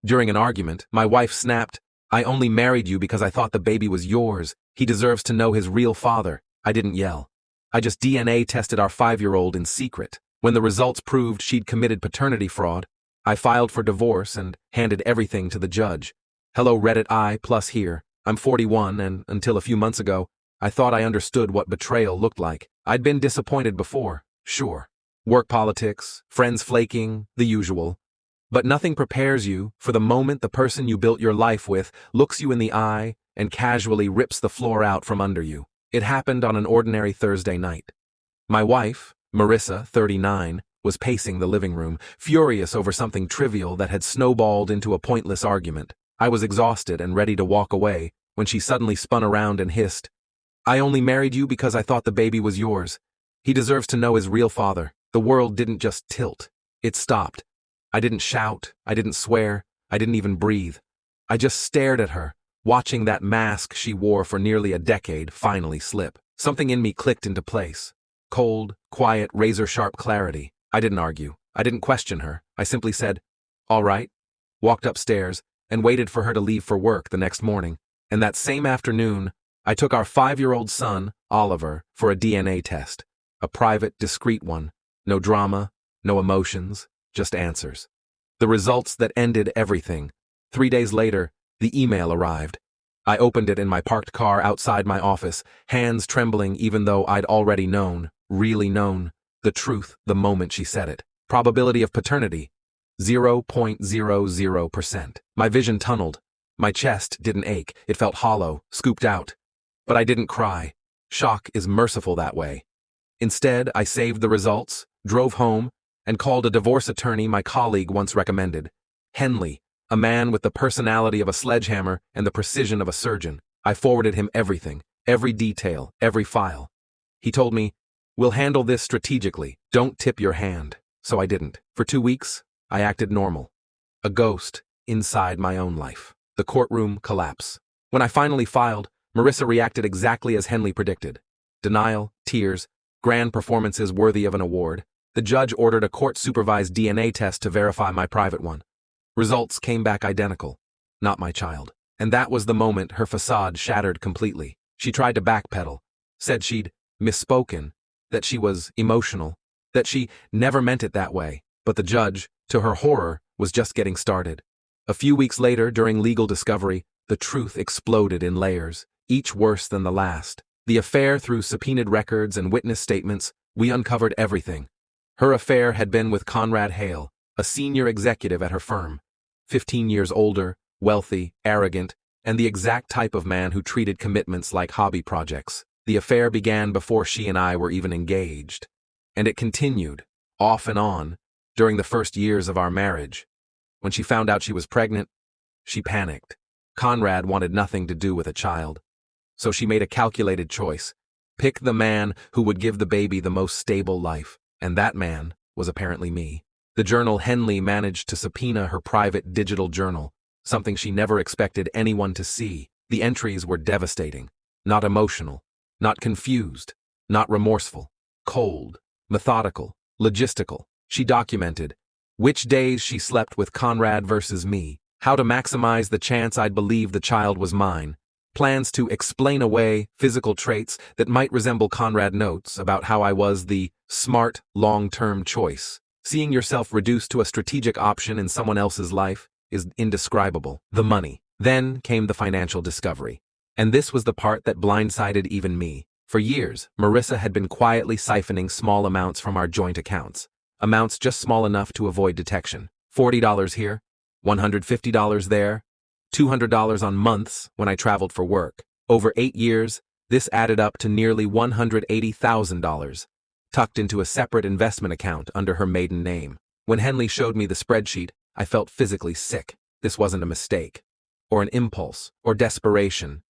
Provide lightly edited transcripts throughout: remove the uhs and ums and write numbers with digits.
During an argument, my wife snapped, "I only married you because I thought the baby was yours. He deserves to know his real father." I didn't yell. I just DNA tested our 5-year-old in secret. When the results proved she'd committed paternity fraud, I filed for divorce and handed everything to the judge. Hello Reddit I+ here. I'm 41 and, until a few months ago, I thought I understood what betrayal looked like. I'd been disappointed before, sure. Work politics, friends flaking, the usual. But nothing prepares you for the moment the person you built your life with looks you in the eye and casually rips the floor out from under you. It happened on an ordinary Thursday night. My wife, Marissa, 39, was pacing the living room, furious over something trivial that had snowballed into a pointless argument. I was exhausted and ready to walk away when she suddenly spun around and hissed, "I only married you because I thought the baby was yours. He deserves to know his real father." The world didn't just tilt. It stopped. I didn't shout. I didn't swear. I didn't even breathe. I just stared at her, watching that mask she wore for nearly a decade finally slip. Something in me clicked into place. Cold, quiet, razor-sharp clarity. I didn't argue. I didn't question her. I simply said, "All right," walked upstairs, and waited for her to leave for work the next morning. And that same afternoon, I took our 5-year-old son, Oliver, for a DNA test. A private, discreet one. No drama, no emotions, just answers. The results that ended everything. 3 days later, the email arrived. I opened it in my parked car outside my office, hands trembling even though I'd already known, really known, the truth the moment she said it. Probability of paternity, 0.00%. My vision tunneled. My chest didn't ache. It felt hollow, scooped out. But I didn't cry. Shock is merciful that way. Instead, I saved the results, drove home, and called a divorce attorney my colleague once recommended. Henley, a man with the personality of a sledgehammer and the precision of a surgeon. I forwarded him everything, every detail, every file. He told me, "We'll handle this strategically. Don't tip your hand." So I didn't. For 2 weeks, I acted normal. A ghost inside my own life. The courtroom collapse. When I finally filed, Marissa reacted exactly as Henley predicted. Denial, tears, grand performances worthy of an award. The judge ordered a court-supervised DNA test to verify my private one. Results came back identical. Not my child. And that was the moment her facade shattered completely. She tried to backpedal, said she'd misspoken, that she was emotional, that she never meant it that way. But the judge, to her horror, was just getting started. A few weeks later, during legal discovery, the truth exploded in layers, each worse than the last. The affair, through subpoenaed records and witness statements, we uncovered everything. Her affair had been with Conrad Hale, a senior executive at her firm. 15 years older, wealthy, arrogant, and the exact type of man who treated commitments like hobby projects. The affair began before she and I were even engaged. And it continued, off and on, during the first years of our marriage. When she found out she was pregnant, she panicked. Conrad wanted nothing to do with a child. So she made a calculated choice. Pick the man who would give the baby the most stable life. And that man was apparently me. The journal Henley managed to subpoena her private digital journal, something she never expected anyone to see. The entries were devastating. Not emotional, not confused, not remorseful. Cold, methodical, logistical. She documented which days she slept with Conrad versus me, how to maximize the chance I'd believe the child was mine, plans to explain away physical traits that might resemble Conrad notes about how I was the smart, long-term choice. Seeing yourself reduced to a strategic option in someone else's life is indescribable. The money. Then came the financial discovery. And this was the part that blindsided even me. For years, Marissa had been quietly siphoning small amounts from our joint accounts. Amounts just small enough to avoid detection. $40 here, $150 there, $200 on months when I traveled for work. Over 8 years, this added up to nearly $180,000, tucked into a separate investment account under her maiden name. When Henley showed me the spreadsheet, I felt physically sick. This wasn't a mistake, or an impulse, or desperation.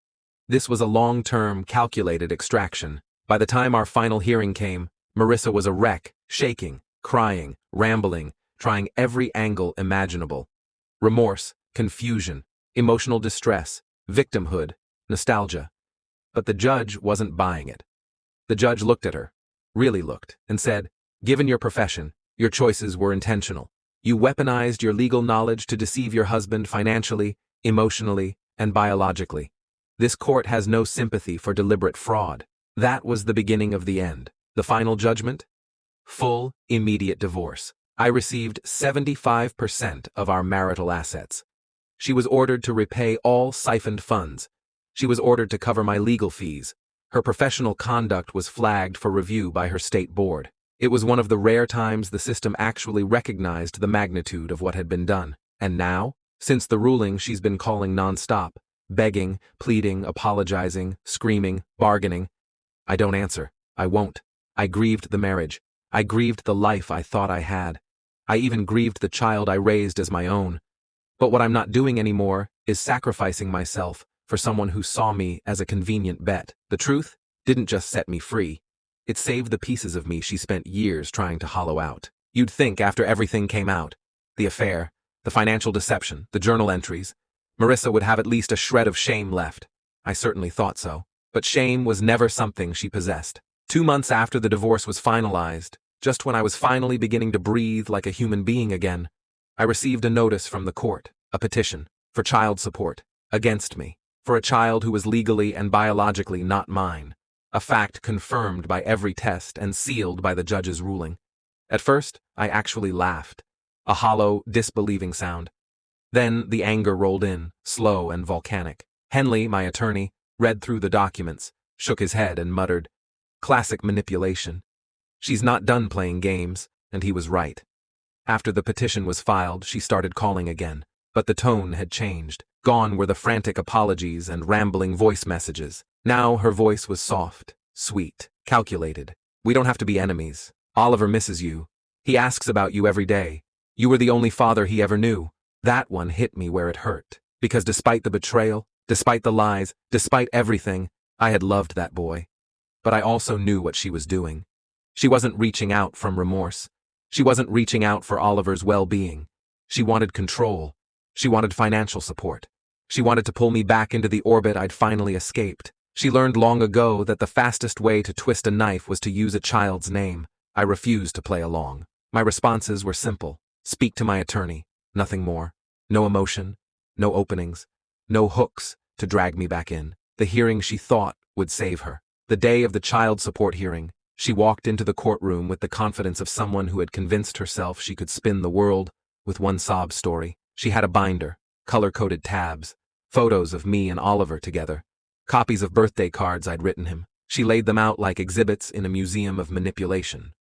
This was a long-term, calculated extraction. By the time our final hearing came, Marissa was a wreck, shaking, crying, rambling, trying every angle imaginable. Remorse, confusion, emotional distress, victimhood, nostalgia. But the judge wasn't buying it. The judge looked at her, really looked, and said, "Given your profession, your choices were intentional. You weaponized your legal knowledge to deceive your husband financially, emotionally, and biologically. This court has no sympathy for deliberate fraud. That was the beginning of the end. The final judgment? Full, immediate divorce. I received 75% of our marital assets. She was ordered to repay all siphoned funds. She was ordered to cover my legal fees. Her professional conduct was flagged for review by her state board. It was one of the rare times the system actually recognized the magnitude of what had been done. And now, since the ruling, she's been calling nonstop, begging, pleading, apologizing, screaming, bargaining. I don't answer. I won't. I grieved the marriage. I grieved the life I thought I had. I even grieved the child I raised as my own. But what I'm not doing anymore is sacrificing myself for someone who saw me as a convenient bet. The truth didn't just set me free. It saved the pieces of me she spent years trying to hollow out. You'd think after everything came out, the affair, the financial deception, the journal entries, Marissa would have at least a shred of shame left. I certainly thought so. But shame was never something she possessed. 2 months after the divorce was finalized, just when I was finally beginning to breathe like a human being again, I received a notice from the court, a petition, for child support, against me, for a child who was legally and biologically not mine, a fact confirmed by every test and sealed by the judge's ruling. At first, I actually laughed, a hollow, disbelieving sound. Then the anger rolled in, slow and volcanic. Henley, my attorney, read through the documents, shook his head and muttered, "Classic manipulation. She's not done playing games," and he was right. After the petition was filed, she started calling again, but the tone had changed. Gone were the frantic apologies and rambling voice messages. Now her voice was soft, sweet, calculated. "We don't have to be enemies. Oliver misses you. He asks about you every day. You were the only father he ever knew." That one hit me where it hurt, because despite the betrayal, despite the lies, despite everything, I had loved that boy. But I also knew what she was doing. She wasn't reaching out from remorse. She wasn't reaching out for Oliver's well-being. She wanted control. She wanted financial support. She wanted to pull me back into the orbit I'd finally escaped. She learned long ago that the fastest way to twist a knife was to use a child's name. I refused to play along. My responses were simple. Speak to my attorney. Nothing more. No emotion. No openings. No hooks to drag me back in. The hearing she thought would save her. The day of the child support hearing, she walked into the courtroom with the confidence of someone who had convinced herself she could spin the world with one sob story. She had a binder, color-coded tabs, photos of me and Oliver together, copies of birthday cards I'd written him. She laid them out like exhibits in a museum of manipulation.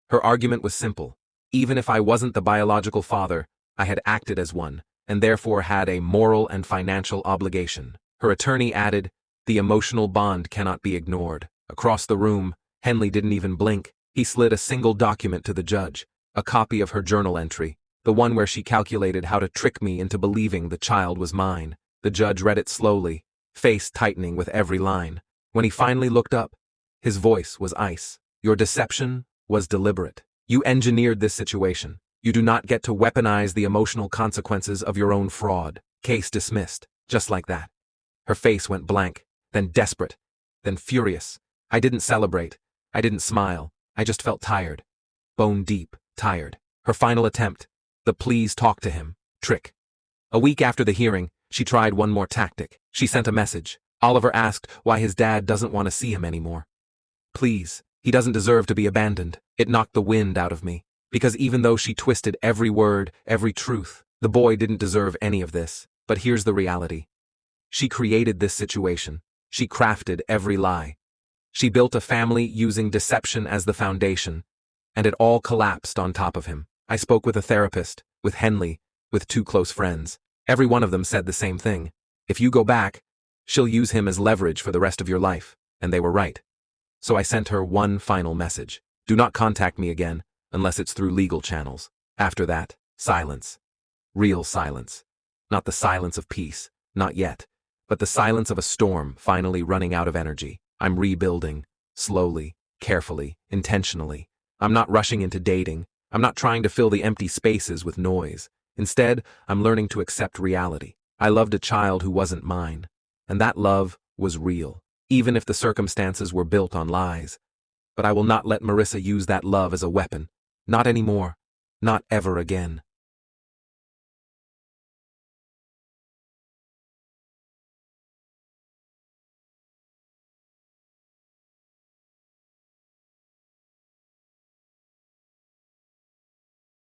Her argument was simple. Even if I wasn't the biological father, I had acted as one, and therefore had a moral and financial obligation. Her attorney added, "The emotional bond cannot be ignored." Across the room, Henley didn't even blink. He slid a single document to the judge, a copy of her journal entry, the one where she calculated how to trick me into believing the child was mine. The judge read it slowly, face tightening with every line. When he finally looked up, his voice was ice. "Your deception was deliberate. You engineered this situation. You do not get to weaponize the emotional consequences of your own fraud." Case dismissed, just like that. Her face went blank, then desperate, then furious. I didn't celebrate. I didn't smile. I just felt tired. Bone deep, tired. Her final attempt, the please talk to him, trick. A week after the hearing, she tried one more tactic. She sent a message. Oliver asked why his dad doesn't want to see him anymore. Please, he doesn't deserve to be abandoned. It knocked the wind out of me. Because even though she twisted every word, every truth, the boy didn't deserve any of this. But here's the reality. She created this situation. She crafted every lie. She built a family using deception as the foundation, and it all collapsed on top of him. I spoke with a therapist, with Henley, with 2 close friends. Every one of them said the same thing. If you go back, she'll use him as leverage for the rest of your life. And they were right. So I sent her one final message. Do not contact me again, unless it's through legal channels. After that, silence. Real silence. Not the silence of peace, not yet, but the silence of a storm finally running out of energy. I'm rebuilding, slowly, carefully, intentionally. I'm not rushing into dating. I'm not trying to fill the empty spaces with noise. Instead, I'm learning to accept reality. I loved a child who wasn't mine, and that love was real, even if the circumstances were built on lies. But I will not let Marissa use that love as a weapon. Not anymore. Not ever again.